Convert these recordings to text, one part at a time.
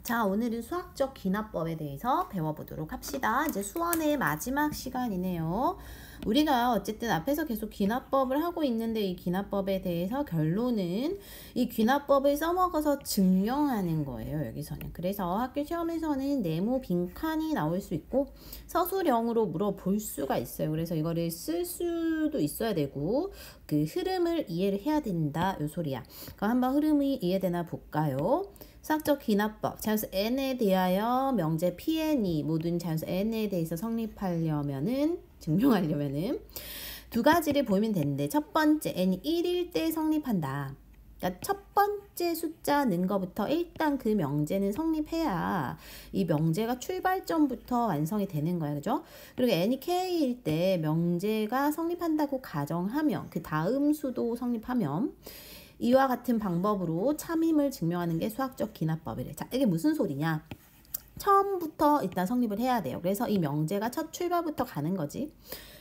자, 오늘은 수학적 귀납법에 대해서 배워보도록 합시다. 이제 수원의 마지막 시간이네요. 우리가 어쨌든 앞에서 계속 귀납법을 하고 있는데 이 귀납법에 대해서 결론은 이 귀납법을 써먹어서 증명하는 거예요. 여기서는. 그래서 학교 시험에서는 네모 빈칸이 나올 수 있고 서술형으로 물어볼 수가 있어요. 그래서 이거를 쓸 수도 있어야 되고 그 흐름을 이해를 해야 된다. 요 소리야. 그럼 한번 흐름이 이해되나 볼까요? 수학적 귀납법, 자연수 n에 대하여 명제 Pn이 모든 자연수 n에 대해서 성립하려면은 증명하려면은 두 가지를 보이면 되는데 첫 번째 n이 1일 때 성립한다. 그러니까 첫 번째 숫자 는 거부터 일단 그 명제는 성립해야 이 명제가 출발점부터 완성이 되는 거야. 그죠? 그리고 n이 k일 때 명제가 성립한다고 가정하면 그 다음 수도 성립하면 이와 같은 방법으로 참임을 증명하는 게 수학적 귀납법이래. 자, 이게 무슨 소리냐? 처음부터 일단 성립을 해야 돼요. 그래서 이 명제가 첫 출발부터 가는 거지.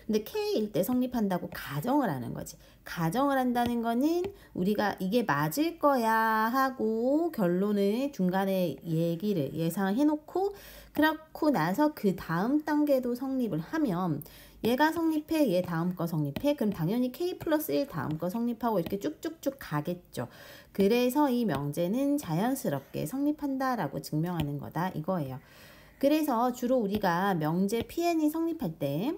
근데 K일 때 성립한다고 가정을 하는 거지. 가정을 한다는 거는 우리가 이게 맞을 거야 하고 결론을 중간에 얘기를 예상해 놓고 그렇고 나서 그 다음 단계도 성립을 하면 얘가 성립해, 얘 다음 거 성립해. 그럼 당연히 K 플러스 1 다음 거 성립하고 이렇게 쭉쭉쭉 가겠죠. 그래서 이 명제는 자연스럽게 성립한다라고 증명하는 거다 이거예요. 그래서 주로 우리가 명제 Pn이 성립할 때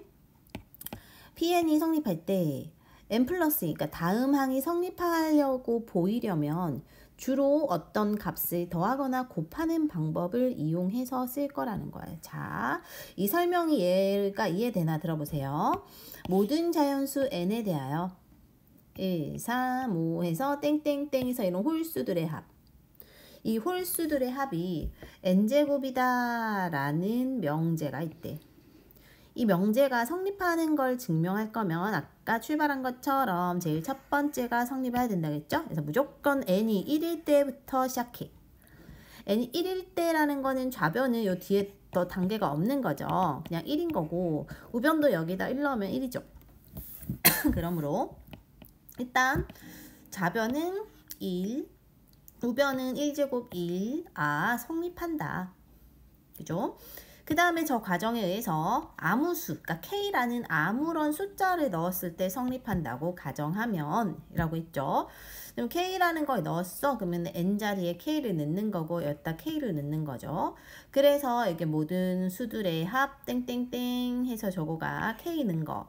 n 플러스 그러니까 다음 항이 성립하려고 보이려면 주로 어떤 값을 더하거나 곱하는 방법을 이용해서 쓸 거라는 거예요. 자, 이 설명이 얘가 이해되나 들어보세요. 모든 자연수 n에 대하여 1, 3, 5 해서 땡땡땡에서 이런 홀수들의 합. 이 홀수들의 합이 n제곱이다 라는 명제가 있대. 이 명제가 성립하는 걸 증명할 거면 아까 출발한 것처럼 제일 첫 번째가 성립해야 된다겠죠? 그래서 무조건 n이 1일 때부터 시작해. n이 1일 때라는 거는 좌변은 요 뒤에 더 단계가 없는 거죠. 그냥 1인 거고 우변도 여기다 1 넣으면 1이죠. 그러므로 일단 좌변은 1, 우변은 1제곱 1, 성립한다. 그죠? 그 다음에 저 과정에 의해서 아무 수, 그러니까 K라는 아무런 숫자를 넣었을 때 성립한다고 가정하면 이라고 했죠. 그럼 K라는 걸 넣었어. 그러면 N자리에 K를 넣는 거고 여기다 K를 넣는 거죠. 그래서 이게 모든 수들의 합 땡땡땡 해서 저거가 K 는 거.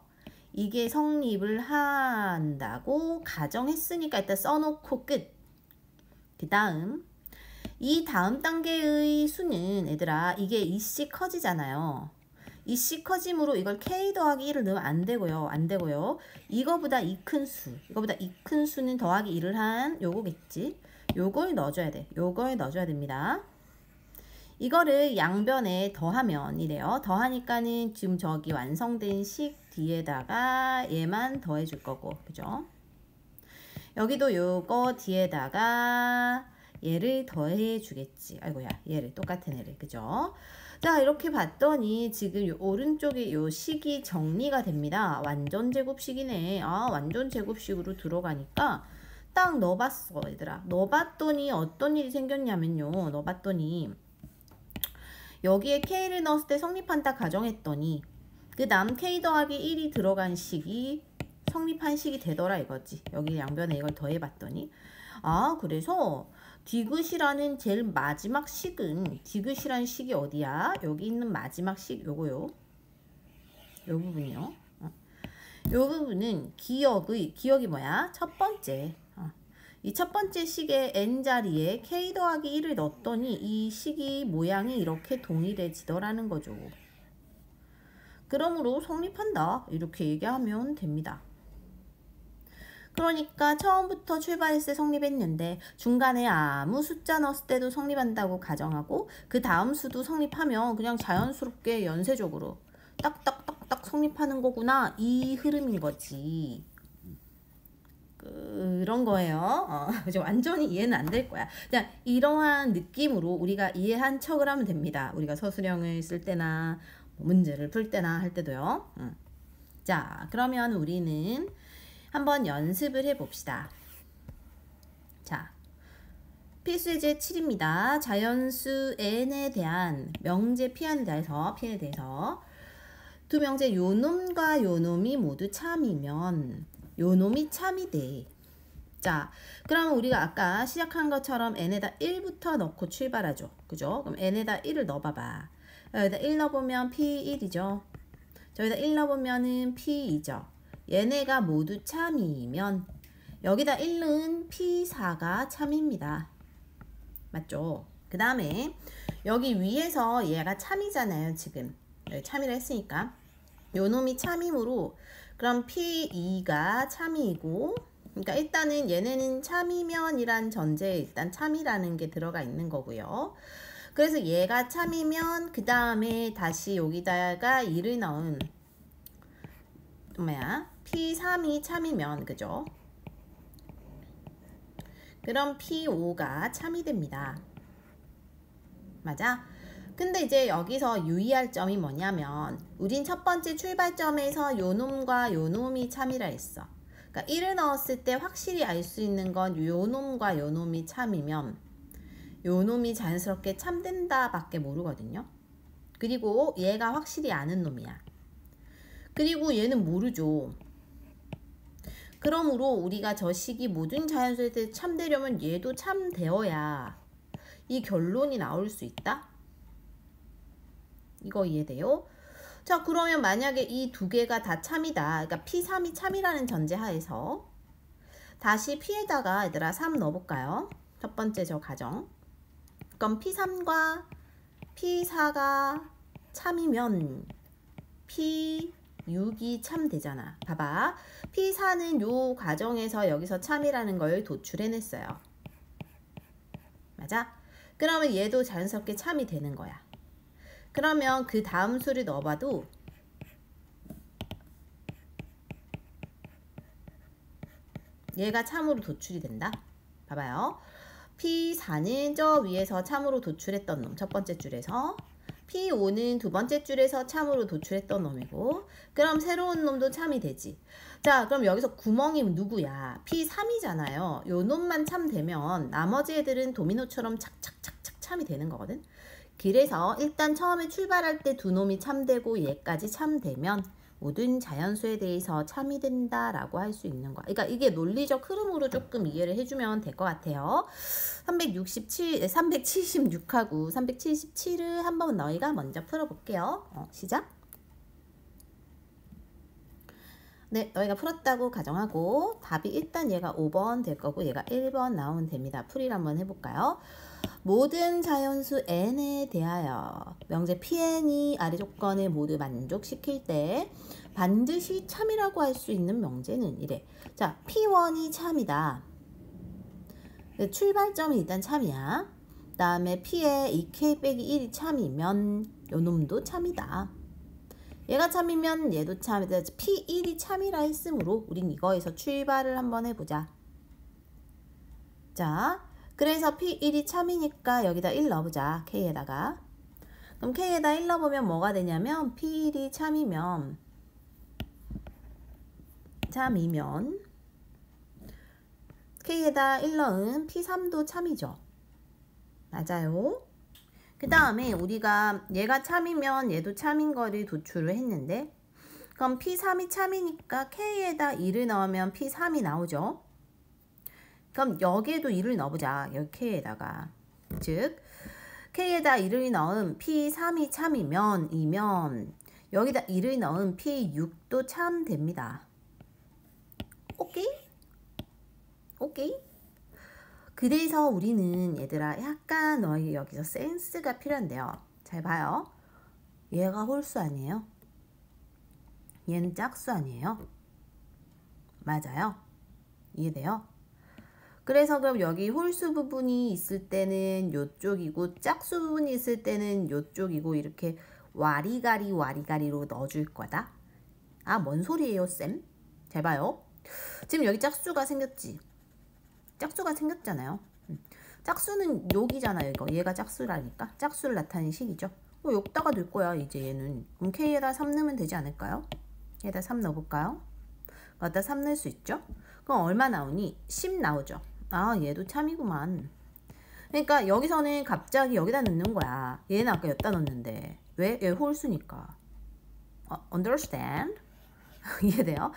이게 성립을 한다고 가정했으니까 일단 써놓고 끝. 그 다음 이 다음 단계의 수는 얘들아 이게 이씨 커지잖아요. 이씨 커짐으로 이걸 k 더하기 1을 넣으면 안 되고요. 이거보다 이 큰 수는 더하기 1을 한 요거겠지. 요걸 넣어줘야 돼. 요걸 넣어줘야 됩니다. 이거를 양변에 더하면 이래요. 더하니까는 지금 저기 완성된 식 뒤에다가 얘만 더해 줄 거고. 그죠? 여기도 요거 뒤에다가 얘를 더해 주겠지. 아이고야, 얘를 똑같은 애를. 그죠? 자, 이렇게 봤더니 지금 요 오른쪽에 요 식이 정리가 됩니다. 완전 제곱식이네. 완전 제곱식으로 들어가니까 딱 넣어봤어, 얘들아. 넣어봤더니 어떤 일이 생겼냐면요. 넣어봤더니 여기에 K를 넣었을 때 성립한다 가정했더니 그 다음 K 더하기 1이 들어간 식이 성립한 식이 되더라 이거지. 여기 양변에 이걸 더해봤더니 그래서 디귿이라는 제일 마지막 식은 디귿이라는 식이 어디야? 여기 있는 마지막 식 요거요. 요 부분이요. 요 부분은 기억이 뭐야? 첫 번째. 이 첫 번째 식의 n자리에 k 더하기 1을 넣었더니 이 식이 모양이 이렇게 동일해지더라는 거죠. 그러므로 성립한다. 이렇게 얘기하면 됩니다. 그러니까 처음부터 출발했을 때 성립했는데 중간에 아무 숫자 넣었을 때도 성립한다고 가정하고 그 다음 수도 성립하면 그냥 자연스럽게 연쇄적으로 딱딱딱딱 성립하는 거구나. 이 흐름인 거지. 그런 거예요. 이제 완전히 이해는 안 될 거야. 그냥 이러한 느낌으로 우리가 이해한 척을 하면 됩니다. 우리가 서술형을 쓸 때나 문제를 풀 때나 할 때도요. 자, 그러면 우리는 한번 연습을 해봅시다. 자, 필수의 제 7입니다. 자연수 n에 대한 명제 P에 대해서 두 명제 요놈과 요놈이 모두 참이면 요놈이 참이 돼. 자, 그럼 우리가 아까 시작한 것처럼 n에다 1부터 넣고 출발하죠. 그죠? 그럼 n에다 1을 넣어봐봐. 여기다 1 넣어보면 P1이죠. 저기다 1 넣어보면은 P2죠. 얘네가 모두 참이면 여기다 1은 P4가 참입니다. 맞죠? 그 다음에 여기 위에서 얘가 참이잖아요. 지금 여기 참이라 했으니까 요놈이 참이므로 그럼 P2가 참이고, 그러니까 일단은 얘네는 참이면이란 전제에 일단 참이라는 게 들어가 있는 거고요. 그래서 얘가 참이면 그 다음에 다시 여기다가 2를 넣은 P3이 참이면, 그죠? 그럼 P5가 참이 됩니다. 맞아? 근데 이제 여기서 유의할 점이 뭐냐면 우린 첫 번째 출발점에서 요놈과 요놈이 참이라 했어. 그러니까 1을 넣었을 때 확실히 알 수 있는 건 요놈과 요놈이 참이면 요놈이 자연스럽게 참된다 밖에 모르거든요. 그리고 얘가 확실히 아는 놈이야. 그리고 얘는 모르죠. 그러므로 우리가 저 식이 모든 자연수에 대해 참되려면 얘도 참되어야 이 결론이 나올 수 있다? 이거 이해돼요? 자, 그러면 만약에 이 두 개가 다 참이다. 그러니까 P3이 참이라는 전제하에서 다시 P에다가 얘들아 3 넣어볼까요? 첫 번째 저 가정. 그럼 P3과 P4가 참이면 P6이 참되잖아. 봐봐. P4는 요 과정에서 여기서 참이라는 걸 도출해냈어요. 맞아? 그러면 얘도 자연스럽게 참이 되는 거야. 그러면 그 다음 수를 넣어봐도 얘가 참으로 도출이 된다. 봐봐요. P4는 저 위에서 참으로 도출했던 놈, 첫 번째 줄에서. P5는 두 번째 줄에서 참으로 도출했던 놈이고, 그럼 새로운 놈도 참이 되지. 자, 그럼 여기서 구멍이 누구야? P3이잖아요. 요 놈만 참되면 나머지 애들은 도미노처럼 착착착착 참이 되는 거거든. 그래서 일단 처음에 출발할 때 두 놈이 참되고 얘까지 참되면 모든 자연수에 대해서 참이 된다라고 할 수 있는 거야. 그러니까 이게 논리적 흐름으로 조금 이해를 해주면 될 것 같아요. 376하고 377을 한번 너희가 먼저 풀어볼게요. 시작. 네, 너희가 풀었다고 가정하고 답이 일단 얘가 5번 될 거고 얘가 1번 나오면 됩니다. 풀이를 한번 해볼까요? 모든 자연수 n에 대하여 명제 Pn이 아래 조건을 모두 만족시킬 때 반드시 참이라고 할 수 있는 명제는 이래. 자, P1이 참이다. 출발점이 일단 참이야. 그 다음에 P에 2K 빼기 1이 참이면 요놈도 참이다. 얘가 참이면 얘도 참이다. P1이 참이라 했으므로 우린 이거에서 출발을 한번 해보자. 자, 그래서 P1이 참이니까 여기다 1 넣어보자. K에다가. 그럼 K에다 1 넣어보면 뭐가 되냐면 P1이 참이면 K에다 1 넣은 P3도 참이죠. 맞아요. 그 다음에 우리가 얘가 참이면 얘도 참인 거를 도출을 했는데, 그럼 P3이 참이니까 K에다 2를 넣으면 P3이 나오죠. 그럼 여기에도 2를 넣어보자. 여기 K에다가. 즉 K에다 2를 넣은 P3이 참이면 여기다 2를 넣은 P6도 참 됩니다. 오케이? 오케이? 그래서 우리는 얘들아 약간 너희 여기서 센스가 필요한데요. 잘 봐요. 얘가 홀수 아니에요? 얘는 짝수 아니에요? 맞아요. 이해돼요? 그래서 그럼 여기 홀수 부분이 있을 때는 요쪽이고 짝수 부분이 있을 때는 요쪽이고 이렇게 와리가리로 넣어줄 거다. 아, 뭔 소리예요, 쌤? 잘 봐요. 지금 여기 짝수가 생겼지? 짝수가 생겼잖아요. 짝수는 여기잖아요. 이거 얘가 짝수라니까 짝수를 나타내는 식이죠. 여기다가 넣을 거야 이제 얘는. 그럼 K에다 3 넣으면 되지 않을까요? 얘에다 3 넣어볼까요? 여기다 3 넣을 수 있죠. 그럼 얼마 나오니? 10 나오죠. 아, 얘도 참이구만. 그러니까 여기서는 갑자기 여기다 넣는 거야. 얘는 아까 여기다 넣었는데. 왜? 얘 홀수니까. understand? 이해돼요?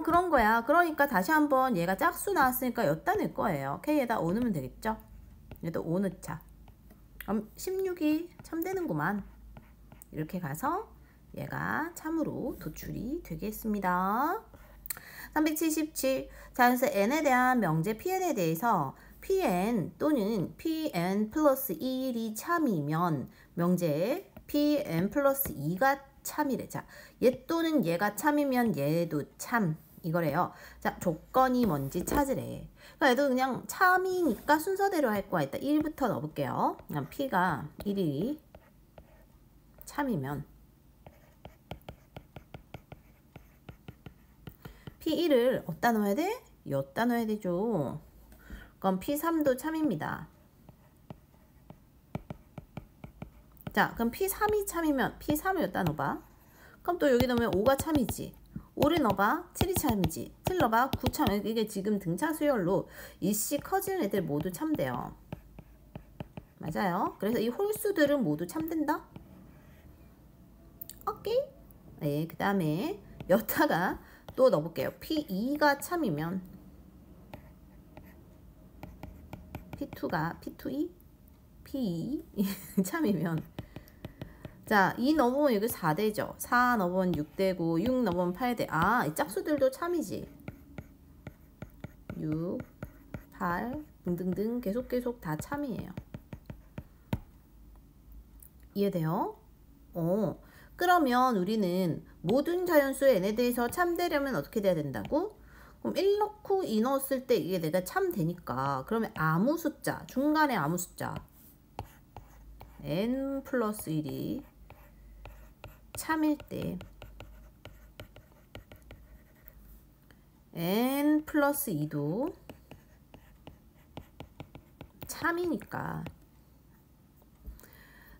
그런 거야. 그러니까 다시 한번 얘가 짝수 나왔으니까 여기다 넣을 거예요. K에다 5 넣으면 되겠죠? 얘도 5 넣자. 그럼 16이 참 되는구만. 이렇게 가서 얘가 참으로 도출이 되겠습니다. 377. 자, 그래서 n에 대한 명제 pn에 대해서 pn 또는 pn 플러스 1이 참이면 명제 pn 플러스 2가 참이래. 자, 얘 또는 얘가 참이면 얘도 참 이거래요. 자, 조건이 뭔지 찾으래. 그러니까 얘도 그냥 참이니까 순서대로 할 거야. 일단 1부터 넣어볼게요. 그냥 p가 1이 참이면 P1을 어디다 넣어야 돼? 여기다 넣어야 되죠. 그럼 P3도 참입니다. 자, 그럼 P3이 참이면 P3을 여기다 넣어봐. 그럼 또 여기 넣으면 5가 참이지. 5를 넣어봐. 7이 참이지. 7 넣어봐. 9 참. 이게 지금 등차 수열로 일씩 커지는 애들 모두 참돼요. 맞아요. 그래서 이 홀수들은 모두 참된다. 오케이. 네, 그 다음에 여기다가 또 넣어볼게요. P2가 참이면 P2가 P2E? P2 참이면 자, 2 넣으면 여기 4되죠. 4 넣으면 6되고 6 넣으면 8돼. 아, 이 짝수들도 참이지. 6, 8 등등등 계속 다 참이에요. 이해돼요? 그러면 우리는 모든 자연수 n에 대해서 참되려면 어떻게 돼야 된다고? 그럼 1 넣고 2 넣었을 때 이게 내가 참되니까 그러면 아무 숫자, 중간에 아무 숫자 n 플러스 1이 참일 때 n 플러스 2도 참이니까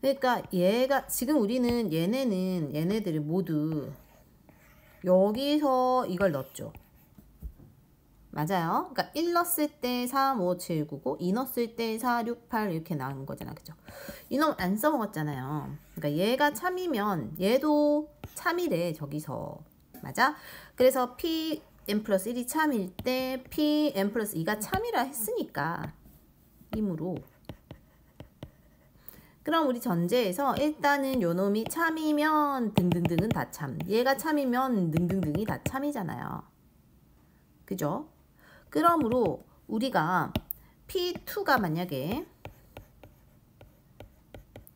그러니까 얘가 지금 우리는 얘네들이 모두 여기서 이걸 넣었죠. 맞아요. 그러니까 1 넣었을 때 3, 5, 7, 9, 9, 2 넣었을 때 4, 6, 8 이렇게 나온 거잖아. 그죠? 이놈 안 써먹었잖아요. 그러니까 얘가 참이면 얘도 참이래. 저기서. 맞아? 그래서 Pn 플러스 1이 참일 때 Pn 플러스 2가 참이라 했으니까 이므로 그럼 우리 전제에서 일단은 요놈이 참이면 등등등은 다 참. 얘가 참이면 등등등이 다 참이잖아요. 그죠? 그러므로 우리가 P2가 만약에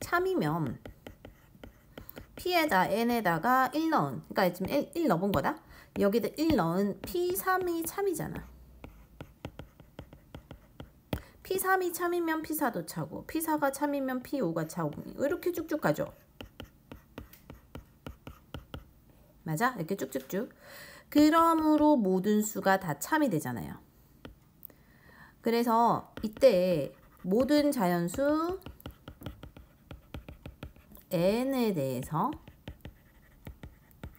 참이면 P에다 N에다가 1 넣은 그러니까 지금 1 넣어본 거다. 여기다 1 넣은 P3이 참이잖아. P3이 참이면 P4도 차고 P4가 참이면 P5가 차고 이렇게 쭉쭉 가죠. 맞아? 이렇게 쭉쭉쭉. 그러므로 모든 수가 다 참이 되잖아요. 그래서 이때 모든 자연수 n에 대해서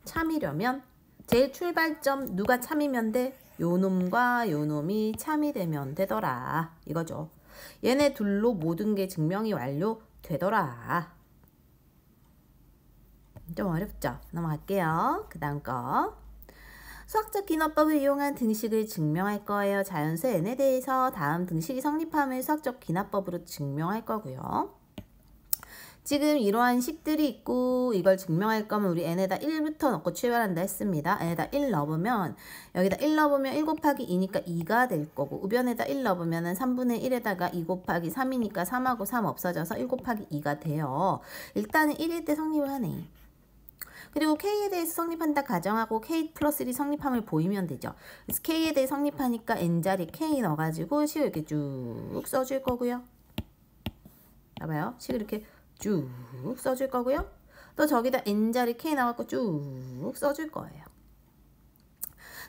참이려면 제일 출발점 누가 참이면 돼? 요놈과 요놈이 참이 되면 되더라. 이거죠. 얘네 둘로 모든 게 증명이 완료되더라. 좀 어렵죠? 넘어갈게요. 그 다음 거. 수학적 기납법을 이용한 등식을 증명할 거예요. 자연수 n에 대해서 다음 등식이 성립함을 수학적 기납법으로 증명할 거고요. 지금 이러한 식들이 있고 이걸 증명할 거면 우리 n에다 1부터 넣고 출발한다 했습니다. n에다 1 넣어보면 여기다 1 넣어보면 1 곱하기 2니까 2가 될 거고 우변에다 1 넣어보면 3분의 1에다가 2 곱하기 3이니까 3하고 3 없어져서 1 곱하기 2가 돼요. 일단은 1일 때 성립을 하네. 그리고 K에 대해서 성립한다 가정하고 K 플러스 1이 성립함을 보이면 되죠. 그래서 K에 대해 성립하니까 N자리 K 넣어가지고 식을 이렇게 쭉 써줄 거고요. 봐봐요. 식을 이렇게 쭉 써줄 거고요. 또 저기다 N자리 K 나와갖고 쭉 써줄 거예요.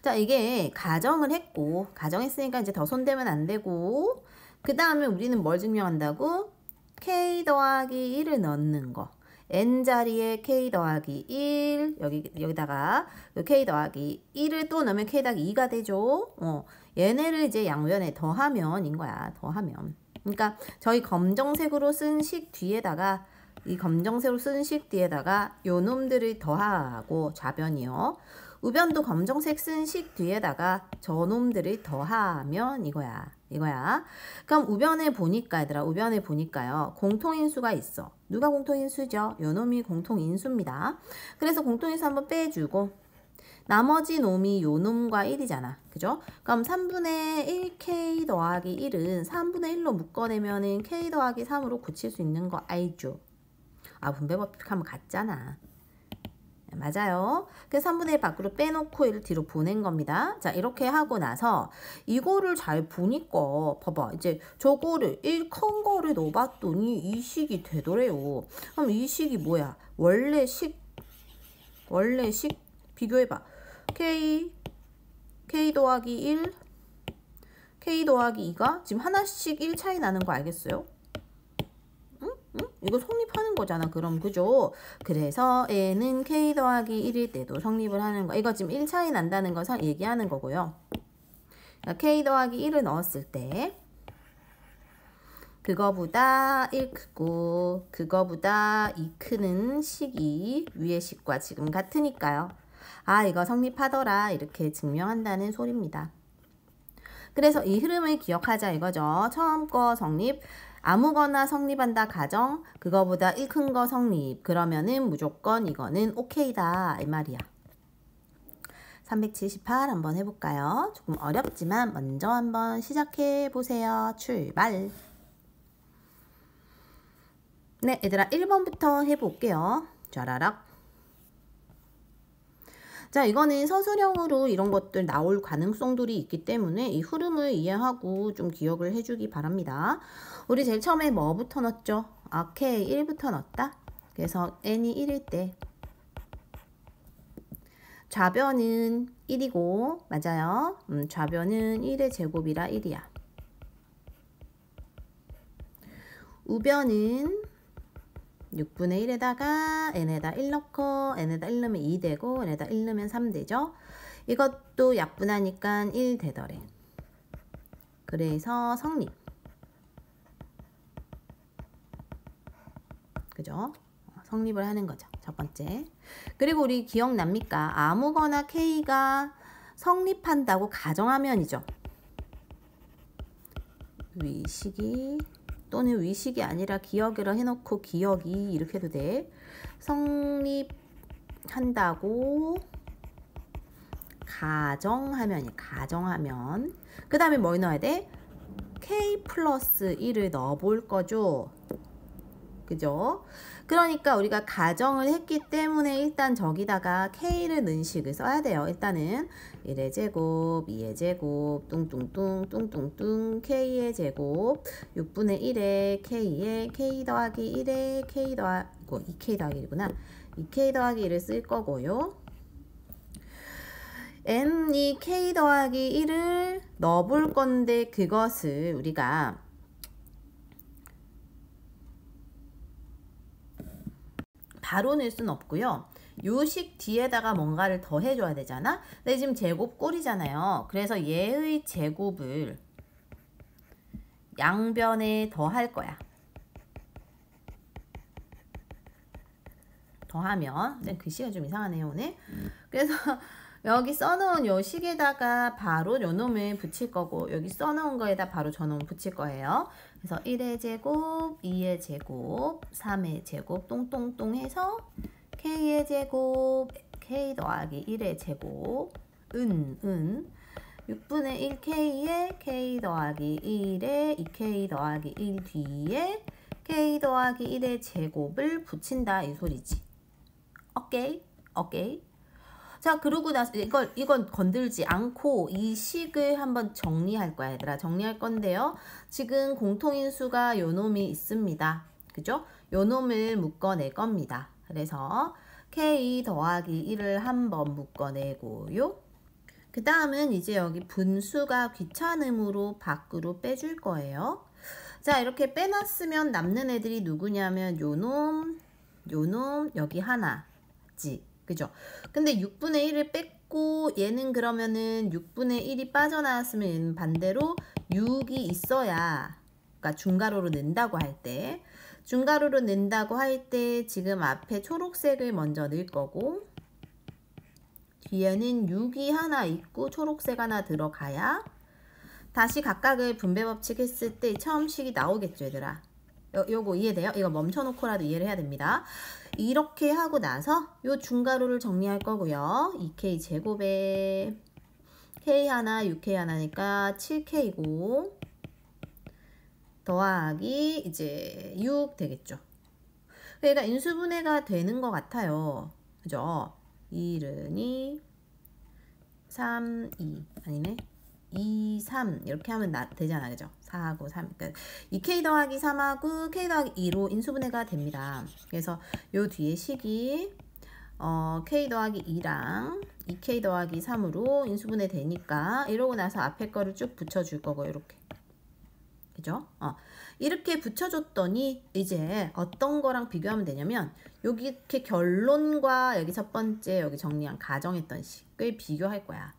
자, 이게 가정을 했고 가정했으니까 이제 더 손대면 안 되고 그 다음에 우리는 뭘 증명한다고? K 더하기 1을 넣는 거. n자리에 k 더하기 1 여기다가 k 더하기 1을 또 넣으면 k 더하기 2가 되죠. 얘네를 이제 양변에 더하면인 거야. 더하면 그러니까 저희 검정색으로 쓴 식 뒤에다가 이 검정색으로 쓴 식 뒤에다가 요 놈들을 더하고 좌변이요. 우변도 검정색 쓴 식 뒤에다가 저 놈들을 더하면 이거야. 이거야. 그럼 우변에 보니까 얘들아 우변에 보니까요. 공통인수가 있어. 누가 공통인수죠? 요 놈이 공통인수입니다. 그래서 공통인수 한번 빼주고 나머지 놈이 요 놈과 1이잖아. 그죠? 그럼 3분의 1k 더하기 1은 3분의 1로 묶어내면은 k 더하기 3으로 고칠 수 있는 거 알죠? 아, 분배법칙하면 같잖아. 맞아요. 그래서 3분의 1 밖으로 빼놓고 1을 뒤로 보낸 겁니다. 자, 이렇게 하고 나서 이거를 잘 보니까 봐봐. 이제 저거를 1 큰 거를 넣어봤더니 이 식이 되더래요. 그럼 이 식이 뭐야? 원래 식 비교해봐. k 더하기 1 k 더하기 2가 지금 하나씩 1 차이 나는 거 알겠어요? 이거 성립하는 거잖아. 그럼 그죠? 그래서 n은 k 더하기 1일 때도 성립을 하는 거. 이거 지금 1 차이 난다는 거 얘기하는 거고요. 그러니까 k 더하기 1을 넣었을 때 그거보다 1 크고 그거보다 2 크는 식이 위의 식과 지금 같으니까요. 아, 이거 성립하더라. 이렇게 증명한다는 소리입니다. 그래서 이 흐름을 기억하자 이거죠. 처음 거 성립. 아무거나 성립한다 가정 그거보다 1 큰 거 성립 그러면은 무조건 이거는 오케이다 이 말이야. 378 한번 해볼까요? 조금 어렵지만 먼저 한번 시작해 보세요. 출발. 네, 얘들아 1번부터 해볼게요. 짜라락. 자, 이거는 서술형으로 이런 것들 나올 가능성들이 있기 때문에 이 흐름을 이해하고 좀 기억을 해주기 바랍니다. 우리 제일 처음에 뭐부터 넣었죠? 오케이, 1부터 넣었다. 그래서 n이 1일 때 좌변은 1이고 맞아요. 좌변은 1의 제곱이라 1이야. 우변은 6분의 1에다가 n에다 1 넣고 n에다 1 넣으면 2 되고 n에다 1 넣으면 3 되죠. 이것도 약분하니까 1 되더래. 그래서 성립. 그죠? 성립을 하는 거죠. 첫 번째. 그리고 우리 기억납니까? 아무거나 k가 성립한다고 가정하면이죠. 위식이 또는 위식이 아니라 기억이라 해놓고 기억이 이렇게 해도 돼. 성립한다고 가정하면 그 다음에 뭘 넣어야 돼? k 플러스 1을 넣어볼 거죠. 그죠? 그러니까 우리가 가정을 했기 때문에 일단 저기다가 k를 넣은 식을 써야 돼요. 일단은 1의 제곱, 2의 제곱, 뚱뚱뚱 뚱뚱뚱 k의 제곱 6분의 1에 k에 k 더하기 1에 k 더하기 2k 더하기 1이구나. 2k 더하기 1을 쓸 거고요. n이 k 더하기 1을 넣어볼 건데 그것을 우리가 바로 낼 수는 없고요. 요식 뒤에다가 뭔가를 더 해줘야 되잖아. 근데 지금 제곱 꼴이잖아요. 그래서 얘의 제곱을 양변에 더할 거야. 더하면 글씨가 좀 이상하네요 오늘. 그래서 여기 써놓은 요 식에다가 바로 요 놈을 붙일 거고 여기 써놓은 거에다 바로 저놈 붙일 거예요. 그래서 1의 제곱, 2의 제곱, 3의 제곱 똥똥똥 해서 k의 제곱, k 더하기 1의 제곱 6분의 1k에 k 더하기 1에 2k 더하기 1 뒤에 k 더하기 1의 제곱을 붙인다 이 소리지. 오케이? 오케이? 자, 그러고 나서 이건 건들지 않고 이 식을 한번 정리할 거야, 얘들아. 정리할 건데요. 지금 공통인수가 요 놈이 있습니다. 그죠? 요 놈을 묶어낼 겁니다. 그래서 k 더하기 1을 한번 묶어내고요. 그 다음은 이제 여기 분수가 귀찮음으로 밖으로 빼줄 거예요. 자, 이렇게 빼놨으면 남는 애들이 누구냐면 요 놈, 여기 하나지. 그죠? 근데 6분의 1을 뺐고 얘는 그러면은 6분의 1이 빠져나왔으면 얘는 반대로 6이 있어야 그러니까 중괄호로 넣는다고 할 때, 중괄호로 넣는다고 할 때 지금 앞에 초록색을 먼저 넣을 거고, 뒤에는 6이 하나 있고 초록색 하나 들어가야 다시 각각을 분배 법칙 했을 때 처음 식이 나오겠죠, 얘들아. 요거 이해돼요? 이거 멈춰놓고라도 이해를 해야 됩니다. 이렇게 하고 나서 요 중괄호를 정리할 거고요. 2k 제곱에 k 하나 6k 하나니까 7k고 더하기 이제 6 되겠죠. 그러니까 인수분해가 되는 것 같아요. 그죠? 1은 2, 3, 2 아니네. 2, 3 이렇게 하면 되잖아. 그죠? 4하고 3. 그러니까 2k 더하기 3하고 k 더하기 2로 인수분해가 됩니다. 그래서 요 뒤에 식이 k 더하기 2랑 2k 더하기 3으로 인수분해 되니까 이러고 나서 앞에 거를 쭉 붙여줄 거고 이렇게. 그죠? 이렇게 붙여줬더니 이제 어떤 거랑 비교하면 되냐면 여기 이렇게 결론과 여기 첫 번째 여기 정리한 가정했던 식을 비교할 거야.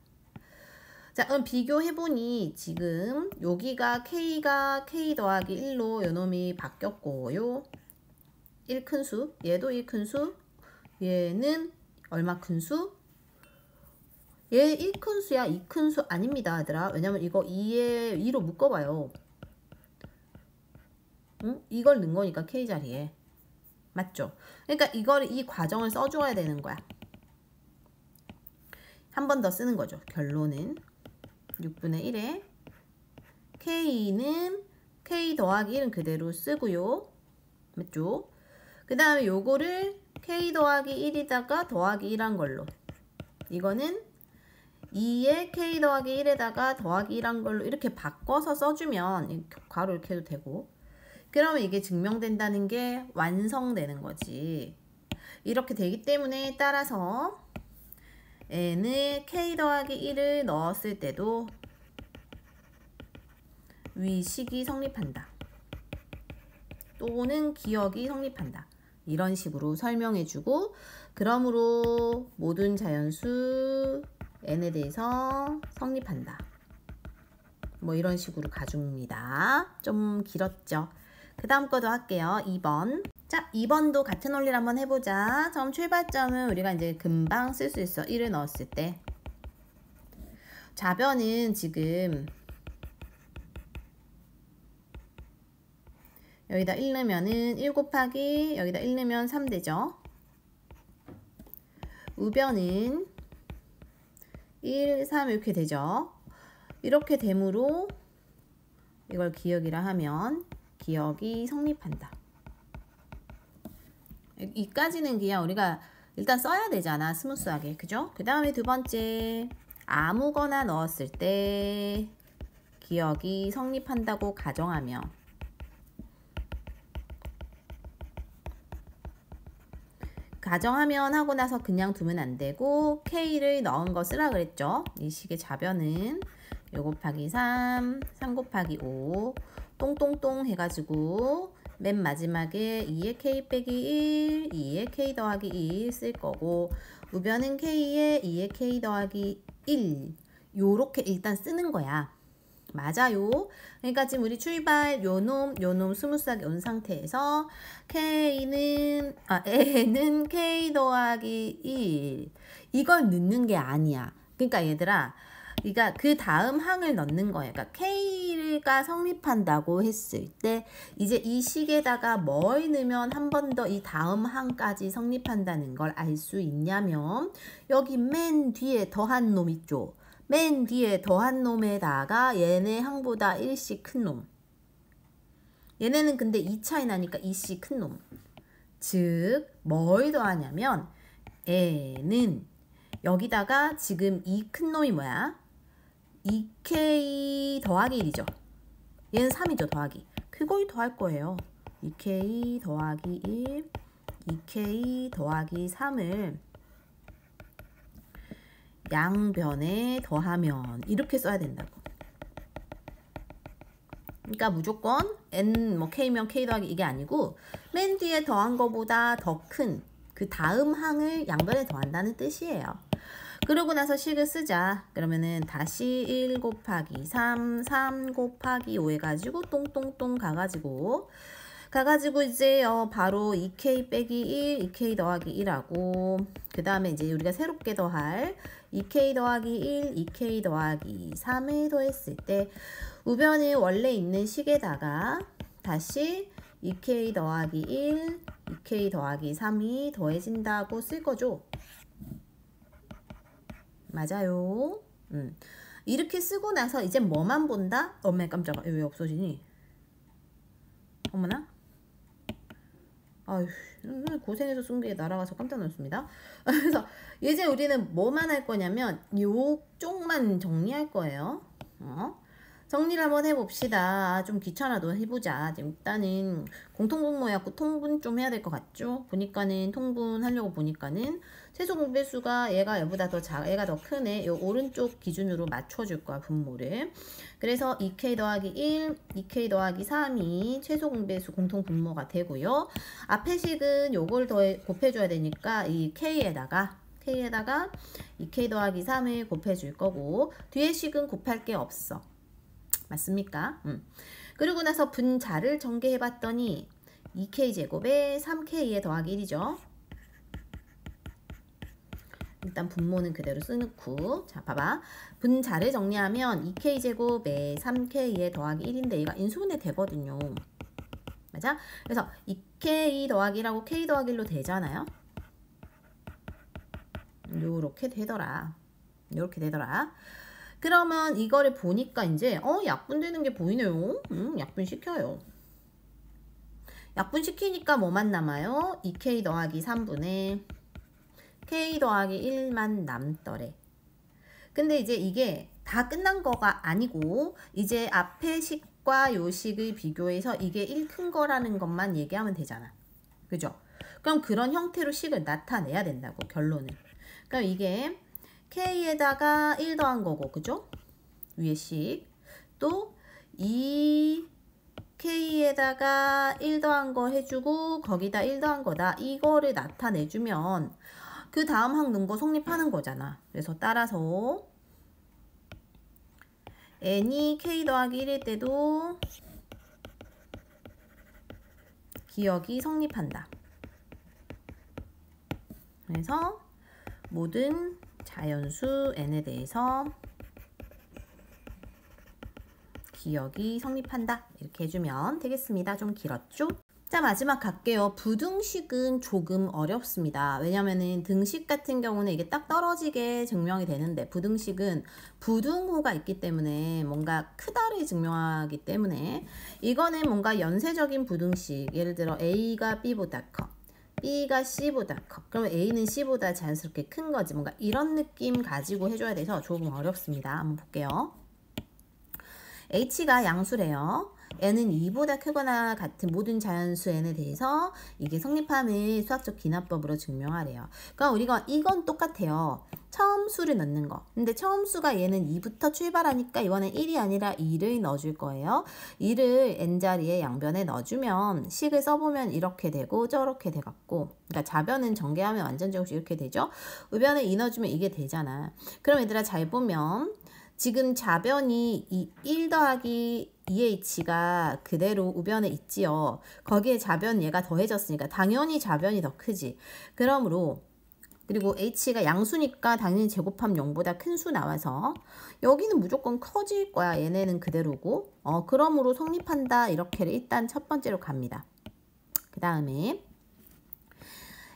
자, 그럼 비교해보니 지금 여기가 k가 k 더하기 1로 요놈이 바뀌었고요. 1 큰수, 얘도 1 큰수, 얘는 얼마 큰수? 얘 1 큰수야, 2 큰수 아닙니다, 얘들아. 왜냐면 이거 2에 2로 묶어봐요. 응? 이걸 넣은 거니까 k 자리에. 맞죠? 그러니까 이 과정을 써줘야 되는 거야. 한 번 더 쓰는 거죠. 결론은 6분의 1에 k는 k 더하기 1은 그대로 쓰고요. 맞죠? 그 다음에 요거를 k 더하기 1에다가 더하기 1한 걸로, 이거는 2에 k 더하기 1에다가 더하기 1한 걸로 이렇게 바꿔서 써주면 괄호 이렇게 해도 되고, 그러면 이게 증명된다는 게 완성되는 거지. 이렇게 되기 때문에 따라서 n을 k 더하기 1을 넣었을 때도 위식이 성립한다. 또는 기억이 성립한다. 이런 식으로 설명해주고, 그러므로 모든 자연수 n에 대해서 성립한다. 뭐 이런 식으로 가줍니다. 좀 길었죠? 그 다음 거도 할게요. 2번. 자, 2번도 같은 원리를 한번 해보자. 처음 출발점은 우리가 이제 금방 쓸 수 있어. 1을 넣었을 때. 좌변은 지금 여기다 1 넣으면은 1 곱하기 여기다 1 넣으면 3 되죠. 우변은 1, 3 이렇게 되죠. 이렇게 되므로 이걸 기억이라 하면 기억이 성립한다. 이까지는 그냥 우리가 일단 써야 되잖아. 스무스하게. 그죠? 그 다음에 두 번째, 아무거나 넣었을 때 기억이 성립한다고 가정하며, 가정하면 하고 나서 그냥 두면 안 되고 k를 넣은 거 쓰라 그랬죠. 이 식의 좌변은 1 곱하기 3, 3 곱하기 5 똥똥똥 해가지고 맨 마지막에 2의 k 빼기 1, 2의 k 더하기 2 쓸 거고, 우변은 k에 2의 k 더하기 1 요렇게 일단 쓰는 거야. 맞아요. 그러니까 지금 우리 출발 요놈 스무스하게 온 상태에서 n은 k 더하기 1 이걸 넣는 게 아니야. 그러니까 얘들아, 그러니까 그 다음 항을 넣는 거예요. 그러니까 k가 성립한다고 했을 때 이제 이 식에다가 뭘 넣으면 한 번 더 이 다음 항까지 성립한다는 걸 알 수 있냐면, 여기 맨 뒤에 더한 놈 있죠. 맨 뒤에 더한 놈에다가 얘네 항보다 1씩 큰 놈. 얘네는 근데 2 차이 나니까 2씩 큰 놈. 즉 뭘 더하냐면 얘는 여기다가 지금 이 큰 놈이 뭐야? 2k 더하기 1이죠. 얘는 3이죠. 더하기. 그걸 더할 거예요. 2k 더하기 1, 2k 더하기 3을 양변에 더하면 이렇게 써야 된다고. 그러니까 무조건 n 뭐 k면 k 더하기 이게 아니고 맨 뒤에 더한 거보다 더 큰 그 다음 항을 양변에 더한다는 뜻이에요. 그러고 나서 식을 쓰자. 그러면은 다시 1 곱하기 3, 3 곱하기 5 해가지고 똥똥똥 가가지고 이제 바로 2k 빼기 1, 2k 더하기 1하고 그 다음에 이제 우리가 새롭게 더할 2k 더하기 1, 2k 더하기 3을 더했을 때 우변은 원래 있는 식에다가 다시 2k 더하기 1, 2k 더하기 3이 더해진다고 쓸 거죠. 맞아요. 이렇게 쓰고 나서 이제 뭐만 본다? 엄마 깜짝아. 왜 없어지니? 어머나. 아휴, 고생해서 쓴 게 날아가서 깜짝 놀랐습니다. 그래서 이제 우리는 뭐만 할 거냐면 요쪽만 정리할 거예요. 정리를 한번 해봅시다. 좀 귀찮아도 해보자. 일단은 공통분모였고 통분 좀 해야 될 것 같죠? 보니까는 통분하려고 보니까는 최소 공배수가 얘가 더 크네. 요 오른쪽 기준으로 맞춰줄 거야, 분모를. 그래서 2k 더하기 1, 2k 더하기 3이 최소 공배수 공통분모가 되고요. 앞에 식은 요걸 곱해줘야 되니까 이 k에다가 2k 더하기 3을 곱해줄 거고 뒤에 식은 곱할 게 없어. 맞습니까? 그리고 나서 분자를 전개해 봤더니 2k제곱에 3k에 더하기 1이죠. 일단 분모는 그대로 써놓고 자 봐봐. 분자를 정리하면 2k제곱에 3k에 더하기 1인데 얘가 인수분해 되거든요. 맞아? 그래서 2k 더하기 1하고 k 더하기 1로 되잖아요. 요렇게 되더라. 그러면 이거를 보니까 이제 약분되는 게 보이네요. 약분시켜요. 약분시키니까 뭐만 남아요? 2k 더하기 3분의 k 더하기 1만 남더래. 근데 이제 이게 다 끝난 거가 아니고 이제 앞에 식과 요 식을 비교해서 이게 1 큰 거라는 것만 얘기하면 되잖아. 그죠? 그럼 그런 형태로 식을 나타내야 된다고, 결론은. 그럼 이게 k에다가 1 더한 거고, 그죠? 위에 식. 또 이 k에다가 1 더한 거 해주고 거기다 1 더한 거다. 이거를 나타내주면 그 다음 항 넣은 거 성립하는 거잖아. 그래서 따라서 n이 k 더하기 1일 때도 기억이 성립한다. 그래서 모든 자연수 n에 대해서 기억이 성립한다. 이렇게 해주면 되겠습니다. 좀 길었죠? 자, 마지막 갈게요. 부등식은 조금 어렵습니다. 왜냐면은 등식 같은 경우는 이게 딱 떨어지게 증명이 되는데 부등식은 부등호가 있기 때문에 뭔가 크다를 증명하기 때문에 이거는 뭔가 연쇄적인 부등식, 예를 들어 A가 B보다 커, B가 C보다 커. 그러면 A는 C보다 자연스럽게 큰 거지. 뭔가 이런 느낌 가지고 해줘야 돼서 조금 어렵습니다. 한번 볼게요. H가 양수래요. n은 2보다 크거나 같은 모든 자연수 n에 대해서 이게 성립함을 수학적 기납법으로 증명하래요. 그러니까 우리가 이건 똑같아요. 처음 수를 넣는 거. 근데 처음 수가 얘는 2부터 출발하니까 이번엔 1이 아니라 2를 넣어줄 거예요. 2를 n자리에 양변에 넣어주면 식을 써보면 이렇게 되고 저렇게 돼갖고, 그러니까 좌변은 전개하면 완전 제곱식 이렇게 되죠. 우변에 2 넣어주면 이게 되잖아. 그럼 얘들아 잘 보면 지금 좌변이 이 1 더하기 2h가 그대로 우변에 있지요. 거기에 좌변 얘가 더해졌으니까 당연히 좌변이 더 크지. 그러므로 그리고 h가 양수니까 당연히 제곱하면 0보다 큰 수 나와서 여기는 무조건 커질 거야. 얘네는 그대로고. 그러므로 성립한다. 이렇게 일단 첫 번째로 갑니다. 그 다음에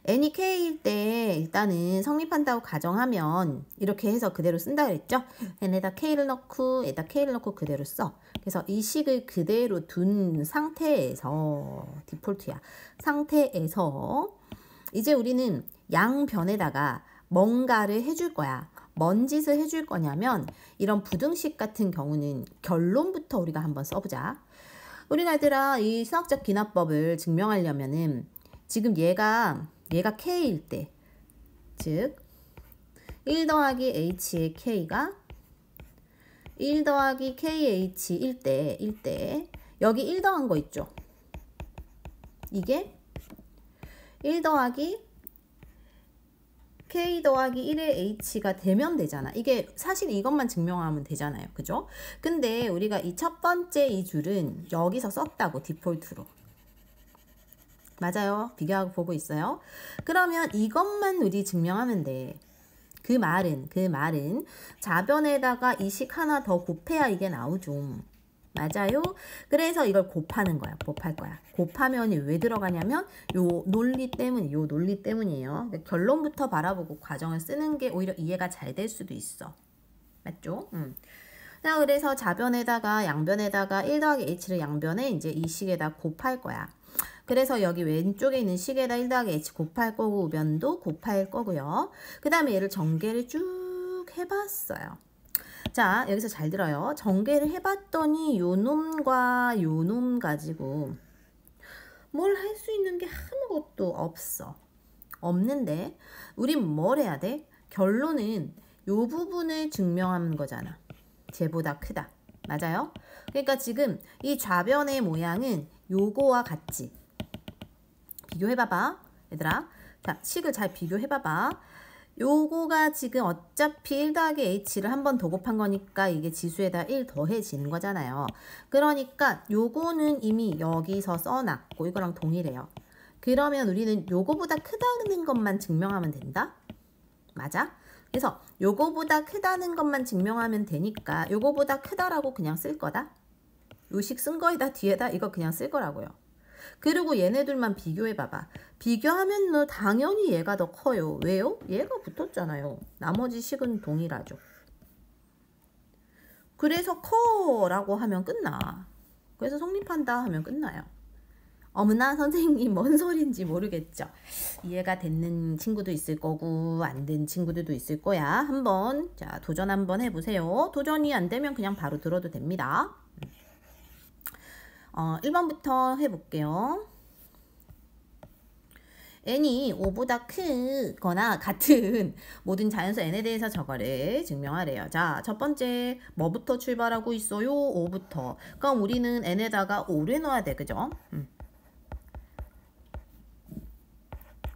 n이 k일 때 일단은 성립한다고 가정하면 이렇게 해서 그대로 쓴다 그랬죠? n에다 k를 넣고 얘다 k를 넣고 그대로 써. 그래서 이 식을 그대로 둔 상태에서 디폴트야. 상태에서 이제 우리는 양변에다가 뭔가를 해줄 거야. 뭔 짓을 해줄 거냐면 이런 부등식 같은 경우는 결론부터 우리가 한번 써보자. 우리가 얘들아 이 수학적 기납법을 증명하려면은 지금 얘가 k일 때, 즉 1 더하기 h의 k가 1 더하기 kh일 때 여기 1 더한 거 있죠? 이게 1 더하기 K 더하기 1의 H가 되면 되잖아. 이게 사실 이것만 증명하면 되잖아요. 그죠? 근데 우리가 이 첫 번째 이 줄은 여기서 썼다고 디폴트로. 맞아요. 비교하고 보고 있어요. 그러면 이것만 우리 증명하면 돼. 그 말은 좌변에다가 이식 하나 더 곱해야 이게 나오죠. 맞아요? 그래서 이걸 곱하는 거야. 곱할 거야. 곱하면이 왜 들어가냐면 요 논리 때문이에요. 그러니까 결론부터 바라보고 과정을 쓰는 게 오히려 이해가 잘 될 수도 있어. 맞죠? 자, 그래서 좌변에다가 양변에다가 1 더하기 h를 양변에 이제 이 식에다 곱할 거야. 그래서 여기 왼쪽에 있는 식에다 1 더하기 h 곱할 거고 우변도 곱할 거고요. 그 다음에 얘를 전개를 쭉 해봤어요. 자, 여기서 잘 들어요. 전개를 해봤더니 요 놈과 요 놈 가지고 뭘 할 수 있는 게 아무것도 없어. 없는데 우린 뭘 해야 돼? 결론은 요 부분을 증명하는 거잖아. 쟤보다 크다. 맞아요? 그러니까 지금 이 좌변의 모양은 요거와 같지. 비교해봐봐. 얘들아. 자, 식을 잘 비교해봐봐. 요거가 지금 어차피 1 더하기 h를 한 번 더 곱한 거니까 이게 지수에다 1 더해지는 거잖아요. 그러니까 요거는 이미 여기서 써놨고 이거랑 동일해요. 그러면 우리는 요거보다 크다는 것만 증명하면 된다. 맞아? 그래서 요거보다 크다는 것만 증명하면 되니까 요거보다 크다라고 그냥 쓸 거다. 요식 쓴 거에다 뒤에다 이거 그냥 쓸 거라고요. 그리고 얘네들만 비교해봐봐. 비교하면 너 당연히 얘가 더 커요. 왜요? 얘가 붙었잖아요. 나머지 식은 동일하죠. 그래서 커라고 하면 끝나. 그래서 성립한다 하면 끝나요. 어머나 선생님 뭔 소린지 모르겠죠. 이해가 되는 친구도 있을 거고 안 된 친구들도 있을 거야. 한번 자 도전 한번 해보세요. 도전이 안 되면 그냥 바로 들어도 됩니다. 1번부터 해볼게요. n이 5보다 크거나 같은 모든 자연수 n에 대해서 저거를 증명하래요. 자, 첫 번째 뭐부터 출발하고 있어요? 5부터. 그럼 우리는 n에다가 5를 넣어야 돼. 그죠?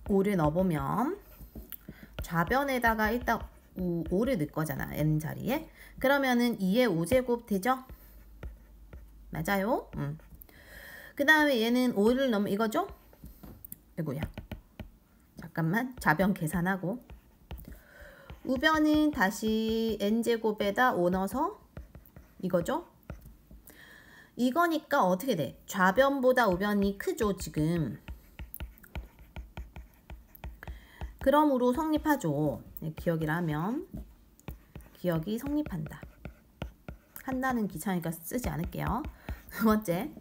5를 넣어보면 좌변에다가 일단 5를 넣을 거잖아. n 자리에. 그러면은 2의 5제곱 되죠? 맞아요? 그 다음에 얘는 5를 넣으면 이거죠? 이거야. 잠깐만. 좌변 계산하고. 우변은 다시 n제곱에다 5 넣어서 이거죠? 이거니까 어떻게 돼? 좌변보다 우변이 크죠, 지금. 그러므로 성립하죠. 기억이라 하면 기억이 성립한다. 한다는 귀찮으니까 쓰지 않을게요. 두 번째.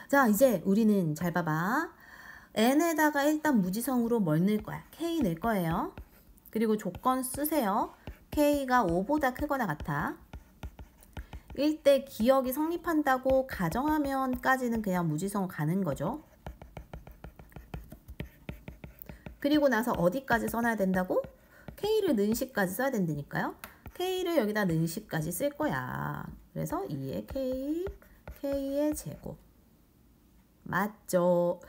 자, 이제 우리는 잘 봐봐. n에다가 일단 무지성으로 뭘 넣을 거야? k 넣을 거예요. 그리고 조건 쓰세요. k가 5보다 크거나 같아. 일대 기억이 성립한다고 가정하면까지는 그냥 무지성 가는 거죠. 그리고 나서 어디까지 써놔야 된다고? k를 넣은 식까지 써야 된다니까요. k를 여기다 넣은 식까지 쓸 거야. 그래서 2의 k, k의 제곱. 맞죠?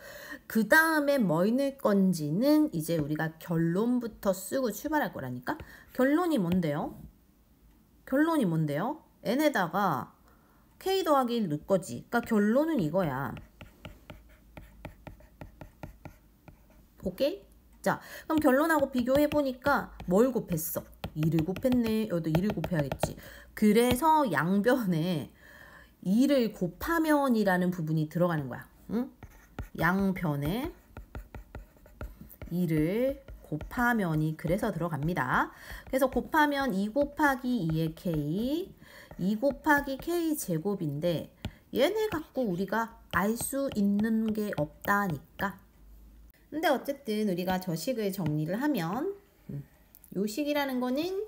그 다음에 뭐 넣을 건지는 이제 우리가 결론부터 쓰고 출발할 거라니까. 결론이 뭔데요? 결론이 뭔데요? n에다가 k 더하기 1 넣을 거지. 그러니까 결론은 이거야. 오케이? 자, 그럼 결론하고 비교해보니까 뭘 곱했어? 2를 곱했네. 여기도 2를 곱해야겠지. 그래서 양변에 2를 곱하면이라는 부분이 들어가는 거야. 응? 양변에 2를 곱하면이 그래서 들어갑니다. 그래서 곱하면 2 곱하기 2의 k, 2 곱하기 k 제곱인데 얘네 갖고 우리가 알 수 있는 게 없다니까. 근데 어쨌든 우리가 저 식을 정리를 하면 요 식이라는 거는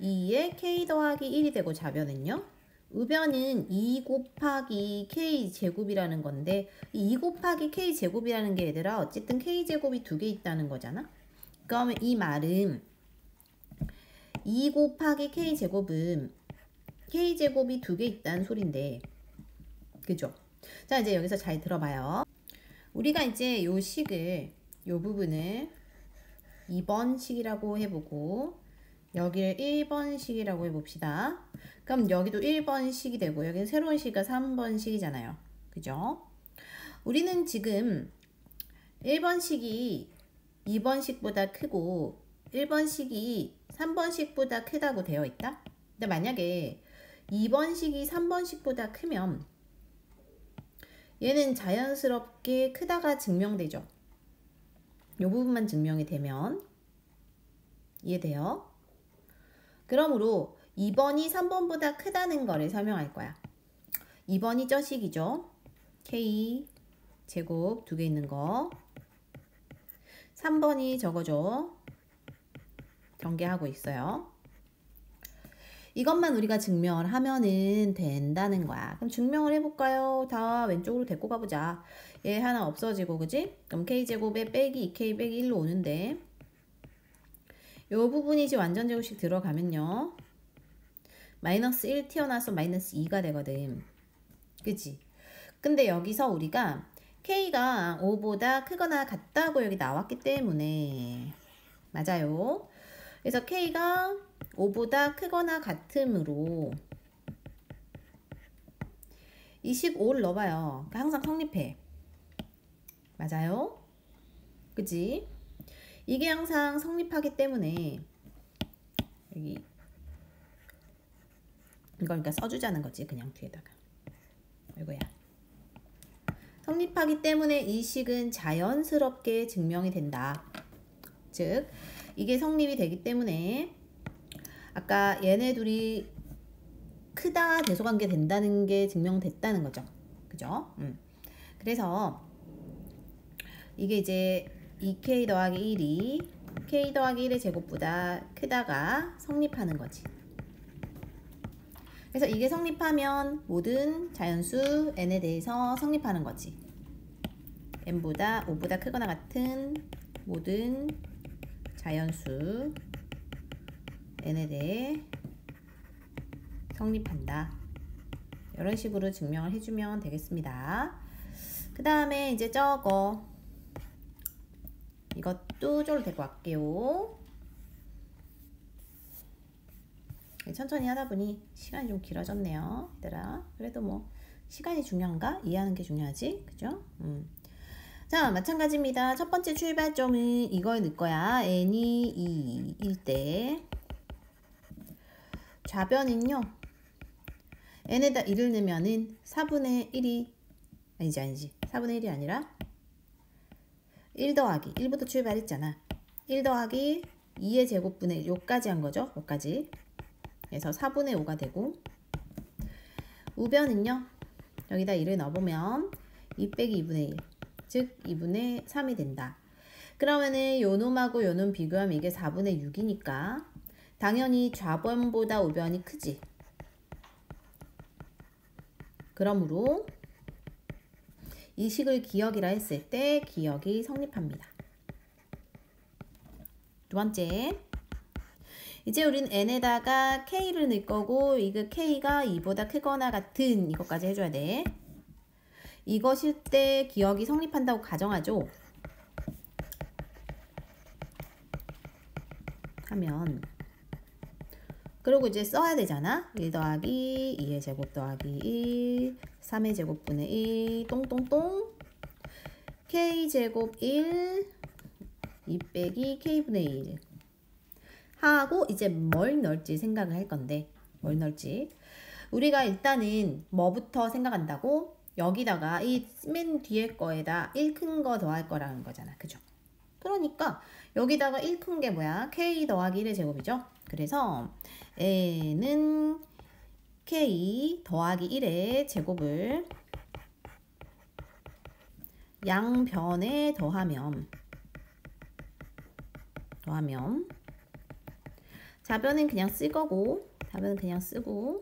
2의 k 더하기 1이 되고 좌변은요. 우변은 2 곱하기 k 제곱이라는 건데 2 곱하기 k 제곱이라는 게 얘들아 어쨌든 k 제곱이 2개 있다는 거잖아. 그러면 이 말은 2 곱하기 k 제곱은 k 제곱이 2개 있다는 소린데 그죠? 자 이제 여기서 잘 들어봐요. 우리가 이제 요 식을 요 부분을 2번식이라고 해보고 여기를 1번식이라고 해봅시다. 그럼 여기도 1번식이 되고 여기는 새로운 식이 3번식이잖아요. 그죠? 우리는 지금 1번식이 2번식보다 크고 1번식이 3번식보다 크다고 되어 있다. 근데 만약에 2번식이 3번식보다 크면 얘는 자연스럽게 크다가 증명되죠. 이 부분만 증명이 되면 이해돼요? 그러므로 2번이 3번보다 크다는 거를 설명할 거야. 2번이 저 식이죠. K 제곱 2개 있는 거. 3번이 저거죠. 전개하고 있어요. 이것만 우리가 증명을 하면은 된다는 거야. 그럼 증명을 해볼까요? 다 왼쪽으로 데리고 가보자. 얘 하나 없어지고, 그지? 그럼 K제곱에 빼기 2K 빼기 1로 오는데 요 부분이 이제 완전 제곱식 들어가면요. 마이너스 1 튀어나와서 마이너스 2가 되거든. 그치? 근데 여기서 우리가 K가 5보다 크거나 같다고 여기 나왔기 때문에 맞아요. 그래서 K가 5보다 크거나 같으므로 이 식 5를 넣어봐요. 그러니까 항상 성립해. 맞아요? 그치? 이게 항상 성립하기 때문에 여기 이걸 그러니까 써주자는 거지. 그냥 뒤에다가. 이거야. 성립하기 때문에 이 식은 자연스럽게 증명이 된다. 즉 이게 성립이 되기 때문에 아까 얘네 둘이 크다 대소관계 된다는 게 증명됐다는 거죠. 그죠? 그래서 이게 이제 2K 더하기 1이 K 더하기 1의 제곱보다 크다가 성립하는 거지. 그래서 이게 성립하면 모든 자연수 n에 대해서 성립하는 거지. n보다 5보다 크거나 같은 모든 자연수 n에 대해 성립한다. 이런 식으로 증명을 해주면 되겠습니다. 그 다음에 이제 저거 이것도 저로 데리고 갈게요. 천천히 하다 보니 시간이 좀 길어졌네요. 얘들아. 그래도 뭐 시간이 중요한가? 이해하는 게 중요하지. 그죠? 자, 마찬가지입니다. 첫 번째 출발점은 이걸 넣을 거야. n이 2일 때 좌변은요. n에다 1을 넣으면은 4분의 1이 아니지 4분의 1이 아니라 1 더하기 1부터 출발했잖아. 1 더하기 2의 제곱분의 요까지 한 거죠. 요까지. 그래서 4분의 5가 되고 우변은요. 여기다 1을 넣어보면 2 빼기 2분의 1 즉 2분의 3이 된다. 그러면은 요놈하고 요놈 비교하면 이게 4분의 6이니까 당연히 좌변보다 우변이 크지. 그러므로 이 식을 기역이라 했을 때 기역이 성립합니다. 두 번째, 이제 우린 n에다가 k를 넣을 거고 이거 k가 2보다 크거나 같은 이것까지 해줘야 돼. 이것일 때 기역이 성립한다고 가정하죠. 하면 그리고 이제 써야 되잖아. 1 더하기 2의 제곱 더하기 1 3의 제곱분의 1 똥똥똥 k제곱 1 2 빼기 k분의 1 하고 이제 뭘 넣을지 생각을 할 건데 뭘 넣을지 우리가 일단은 뭐부터 생각한다고? 여기다가 이 맨 뒤에 거에다 1 큰 거 더할 거라는 거잖아. 그죠? 그러니까 여기다가 1 큰 게 뭐야? k 더하기 1의 제곱이죠. 그래서 n은 k 더하기 1의 제곱을 양변에 더하면 좌변은 그냥 쓸 거고 좌변은 그냥 쓰고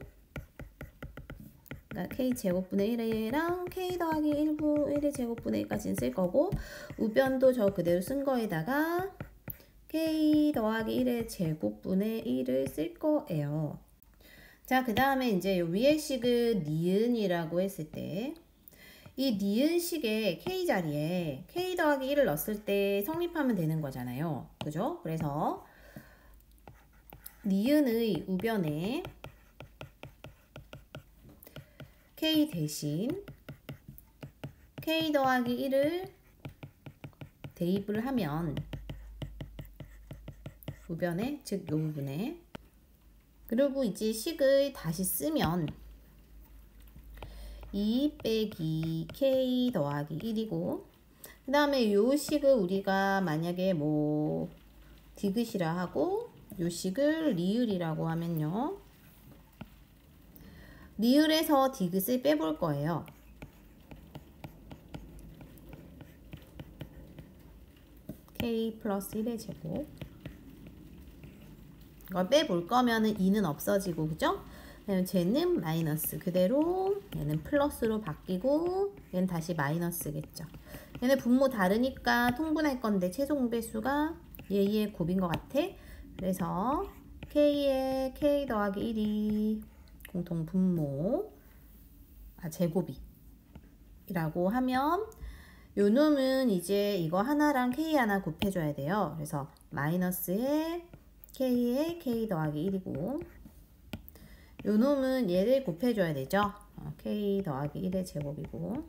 그러니까 k 제곱분의 1이랑 k 더하기 1의 제곱분의 1까지는 쓸 거고 우변도 저 그대로 쓴 거에다가 k 더하기 1의 제곱분의 1을 쓸 거예요. 자, 그 다음에 이제 요 위의 식을 니은이라고 했을 때 이 니은식의 K 자리에 K 더하기 1을 넣었을 때 성립하면 되는 거잖아요. 그죠? 그래서 니은의 우변에 K 대신 K 더하기 1을 대입을 하면 우변에, 즉 이 부분에, 그리고 이제 식을 다시 쓰면 2 빼기 K 더하기 1이고, 그 다음에 요 식을 우리가 만약에 뭐 디귿이라 하고 요 식을 리을이라고 하면요, 리을에서 디귿을 빼볼 거예요. K 플러스 1의 제곱. 이걸 빼볼 거면은 2는 없어지고, 그죠? 쟤는 마이너스 그대로, 얘는 플러스로 바뀌고, 얘는 다시 마이너스겠죠. 얘네 분모 다르니까 통분할 건데 최소 공배수가 얘의 곱인 것 같아. 그래서 K에 K 더하기 1이 공통 분모, 제곱이라고 하면 요 놈은 이제 이거 하나랑 K 하나 곱해줘야 돼요. 그래서 마이너스에 K에 K 더하기 1이고, 요 놈은 얘를 곱해줘야 되죠. K 더하기 1의 제곱이고,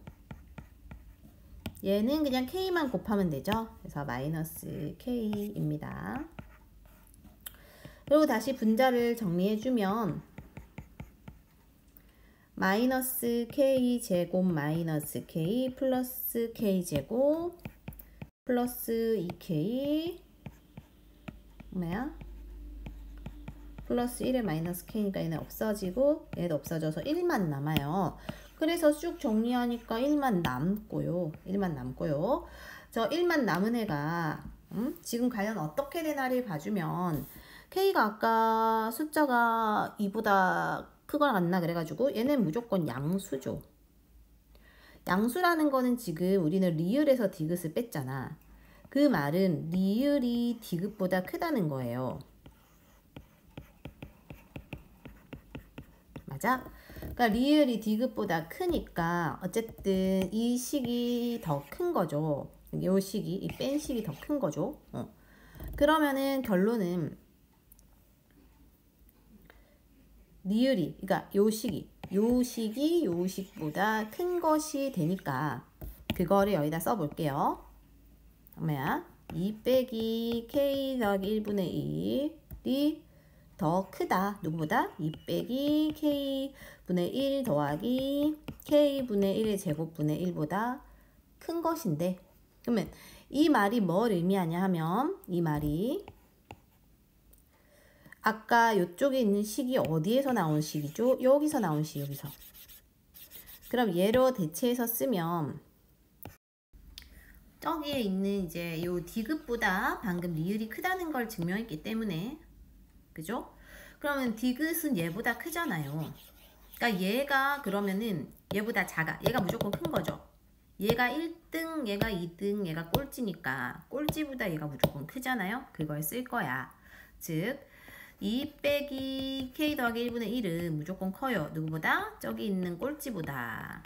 얘는 그냥 K만 곱하면 되죠. 그래서 마이너스 K입니다. 그리고 다시 분자를 정리해주면 마이너스 K 제곱 마이너스 K 플러스 K 제곱 플러스 2K 뭐야? 플러스 1에 마이너스 K니까 얘는 없어지고 얘도 없어져서 1만 남아요. 그래서 쭉 정리하니까 1만 남고요. 1만 남고요. 저 1만 남은 애가 지금 과연 어떻게 되나를 봐주면, K가 아까 숫자가 2보다 크거나 같나 그래가지고 얘는 무조건 양수죠. 양수라는 거는 지금 우리는 리을에서 디귿을 뺐잖아. 그 말은 리을이 디귿보다 크다는 거예요. 맞아? 그러니까 리을이 디귿보다 크니까 어쨌든 이 식이 더 큰 거죠. 이 식이, 이 뺀 식이 더 큰 거죠. 그러면은 결론은 리을이, 그러니까 요 식이 요 식보다 큰 것이 되니까 그거를 여기다 써볼게요. 뭐야? 2 빼기 K 더하기 1분의 1이 더 크다. 누구보다? 2 빼기 K분의 1 더하기 K분의 1의 제곱분의 1보다 큰 것인데, 그러면 이 말이 뭘 의미하냐 하면, 이 말이 아까 이쪽에 있는 식이 어디에서 나온 식이죠? 여기서 나온 식, 여기서. 그럼 얘로 대체해서 쓰면 저기에 있는 이제 요 디귿보다 방금 리을이 크다는 걸 증명했기 때문에, 그죠? 그러면 디귿은 얘보다 크잖아요. 그러니까 얘가 그러면은 얘보다 작아. 얘가 무조건 큰 거죠. 얘가 1등, 얘가 2등, 얘가 꼴찌니까 꼴찌보다 얘가 무조건 크잖아요. 그걸 쓸 거야. 즉 2 빼기 K 더하기 1분의 1은 무조건 커요. 누구보다? 저기 있는 꼴찌보다.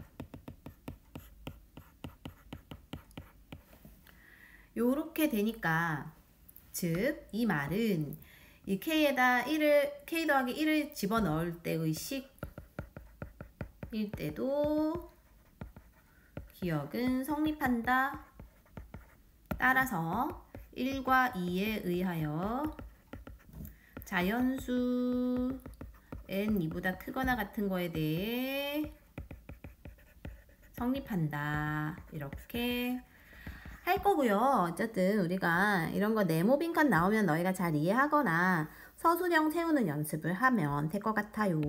요렇게 되니까, 즉 이 말은 이 K에다 1을, K 더하기 1을 집어넣을 때의 식일 때도 기억은 성립한다. 따라서 1과 2에 의하여 자연수 n 2보다 크거나 같은 거에 대해 성립한다. 이렇게 할 거고요. 어쨌든 우리가 이런 거 네모 빈칸 나오면 너희가 잘 이해하거나 서술형 세우는 연습을 하면 될 것 같아요.